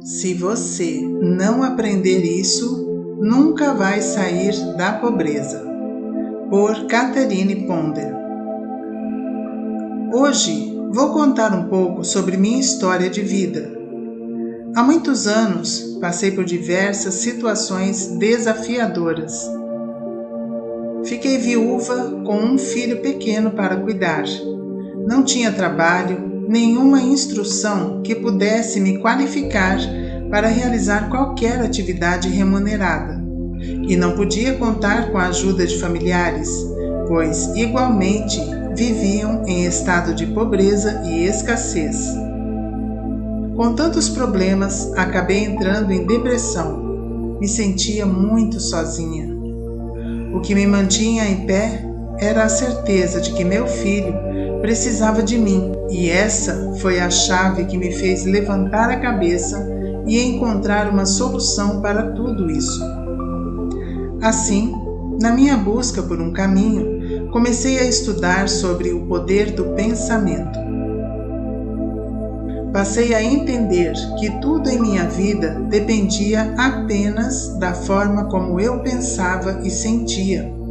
Se você não aprender isso, nunca vai sair da pobreza. Por Catherine Ponder. Hoje vou contar um pouco sobre minha história de vida. Há muitos anos passei por diversas situações desafiadoras. Fiquei viúva com um filho pequeno para cuidar. Não tinha trabalho, nenhuma instrução que pudesse me qualificar para realizar qualquer atividade remunerada. E não podia contar com a ajuda de familiares, pois igualmente viviam em estado de pobreza e escassez. Com tantos problemas, acabei entrando em depressão. Me sentia muito sozinha. O que me mantinha em pé era a certeza de que meu filho precisava de mim, e essa foi a chave que me fez levantar a cabeça e encontrar uma solução para tudo isso. Assim, na minha busca por um caminho, comecei a estudar sobre o poder do pensamento. Passei a entender que tudo em minha vida dependia apenas da forma como eu pensava e sentia.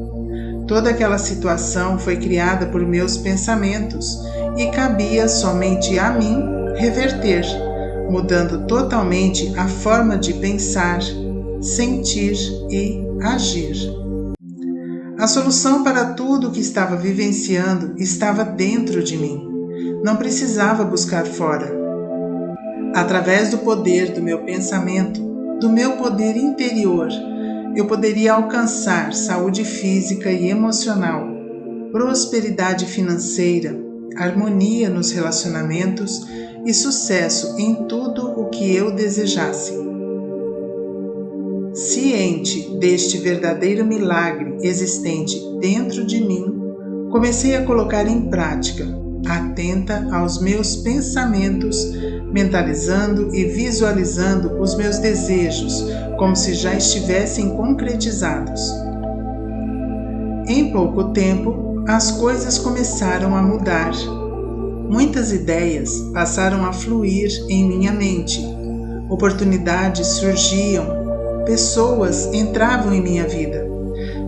Toda aquela situação foi criada por meus pensamentos e cabia somente a mim reverter, mudando totalmente a forma de pensar, sentir e agir. A solução para tudo o que estava vivenciando estava dentro de mim. Não precisava buscar fora. Através do poder do meu pensamento, do meu poder interior, eu poderia alcançar saúde física e emocional, prosperidade financeira, harmonia nos relacionamentos e sucesso em tudo o que eu desejasse. Ciente deste verdadeiro milagre existente dentro de mim, comecei a colocar em prática, atenta aos meus pensamentos, mentalizando e visualizando os meus desejos como se já estivessem concretizados. Em pouco tempo, as coisas começaram a mudar. Muitas ideias passaram a fluir em minha mente. Oportunidades surgiam, pessoas entravam em minha vida.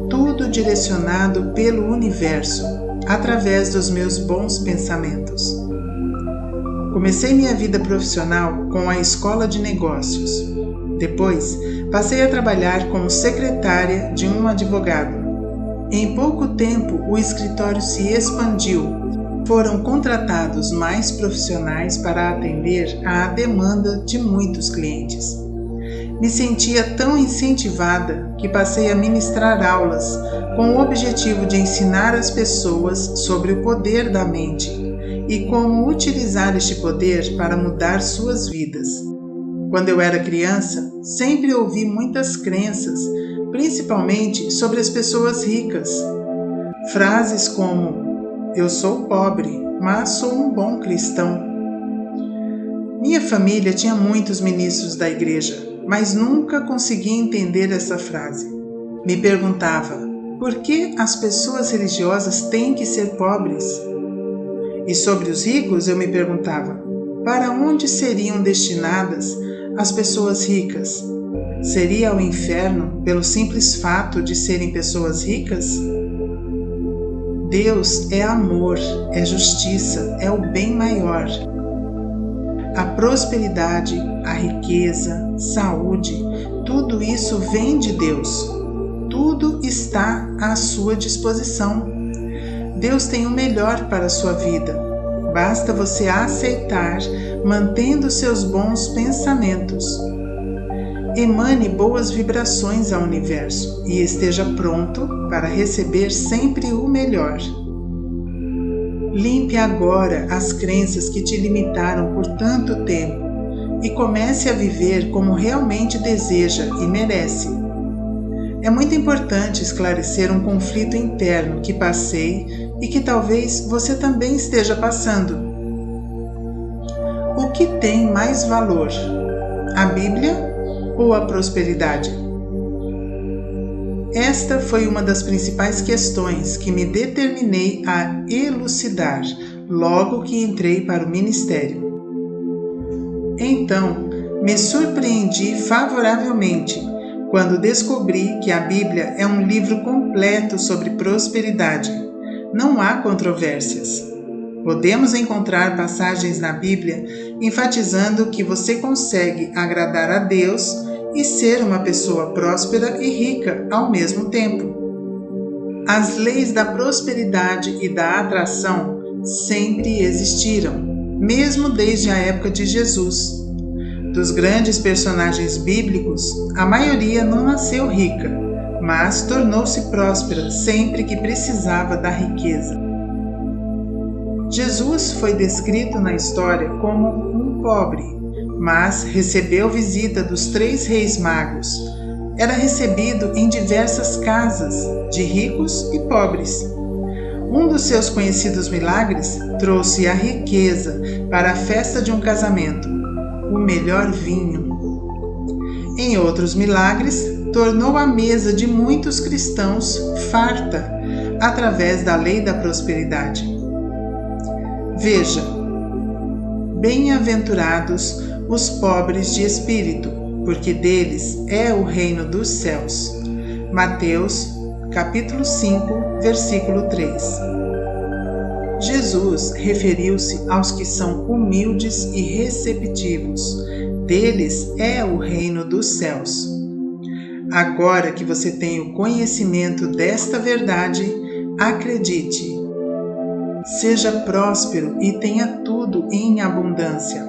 Tudo direcionado pelo universo, através dos meus bons pensamentos. Comecei minha vida profissional com a escola de negócios. Depois, passei a trabalhar como secretária de um advogado. Em pouco tempo, o escritório se expandiu. Foram contratados mais profissionais para atender à demanda de muitos clientes. Me sentia tão incentivada que passei a ministrar aulas com o objetivo de ensinar as pessoas sobre o poder da mente e como utilizar este poder para mudar suas vidas. Quando eu era criança, sempre ouvi muitas crenças, principalmente sobre as pessoas ricas. Frases como: "Eu sou pobre, mas sou um bom cristão". Minha família tinha muitos ministros da igreja, mas nunca consegui entender essa frase. Me perguntava: por que as pessoas religiosas têm que ser pobres? E sobre os ricos eu me perguntava: para onde seriam destinadas as pessoas ricas? Seria ao inferno pelo simples fato de serem pessoas ricas? Deus é amor, é justiça, é o bem maior. A prosperidade, a riqueza, saúde, tudo isso vem de Deus. Tudo está à sua disposição. Deus tem o melhor para a sua vida. Basta você aceitar, mantendo seus bons pensamentos. Emane boas vibrações ao universo e esteja pronto para receber sempre o melhor. Limpe agora as crenças que te limitaram por tanto tempo e comece a viver como realmente deseja e merece. É muito importante esclarecer um conflito interno que passei e que talvez você também esteja passando. O que tem mais valor? A Bíblia ou a prosperidade? Esta foi uma das principais questões que me determinei a elucidar logo que entrei para o ministério. Então, Me surpreendi favoravelmente quando descobri que a Bíblia é um livro completo sobre prosperidade. Não há controvérsias. Podemos encontrar passagens na Bíblia enfatizando que você consegue agradar a Deus e ser uma pessoa próspera e rica ao mesmo tempo. As leis da prosperidade e da atração sempre existiram, mesmo desde a época de Jesus. Dos grandes personagens bíblicos, a maioria não nasceu rica, mas tornou-se próspera sempre que precisava da riqueza. Jesus foi descrito na história como um pobre, mas recebeu visita dos 3 reis magos. Era recebido em diversas casas, de ricos e pobres. Um dos seus conhecidos milagres trouxe a riqueza para a festa de um casamento, o melhor vinho. Em outros milagres, tornou a mesa de muitos cristãos farta, através da lei da prosperidade. Veja, bem-aventurados os pobres de espírito, porque deles é o reino dos céus. Mateus, capítulo 5, versículo 3. Jesus referiu-se aos que são humildes e receptivos. Deles é o reino dos céus. Agora que você tem o conhecimento desta verdade, acredite. Seja próspero e tenha tudo em abundância.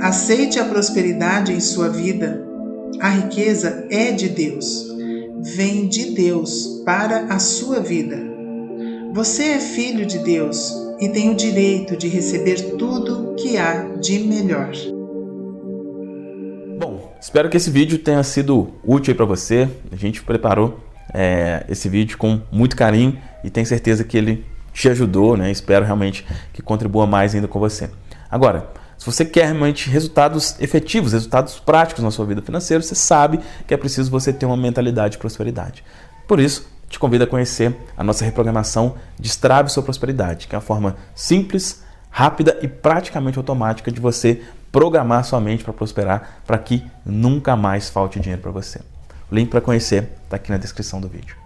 Aceite a prosperidade em sua vida. A riqueza é de Deus. Vem de Deus para a sua vida. Você é filho de Deus e tem o direito de receber tudo que há de melhor. Bom, espero que esse vídeo tenha sido útil para você. A gente preparou esse vídeo com muito carinho e tenho certeza que ele te ajudou, né? Espero realmente que contribua mais ainda com você. Agora, se você quer realmente resultados efetivos, resultados práticos na sua vida financeira, você sabe que é preciso você ter uma mentalidade de prosperidade. Por isso, te convido a conhecer a nossa reprogramação Destrave Sua Prosperidade, que é uma forma simples, rápida e praticamente automática de você programar sua mente para prosperar, para que nunca mais falte dinheiro para você. O link para conhecer está aqui na descrição do vídeo.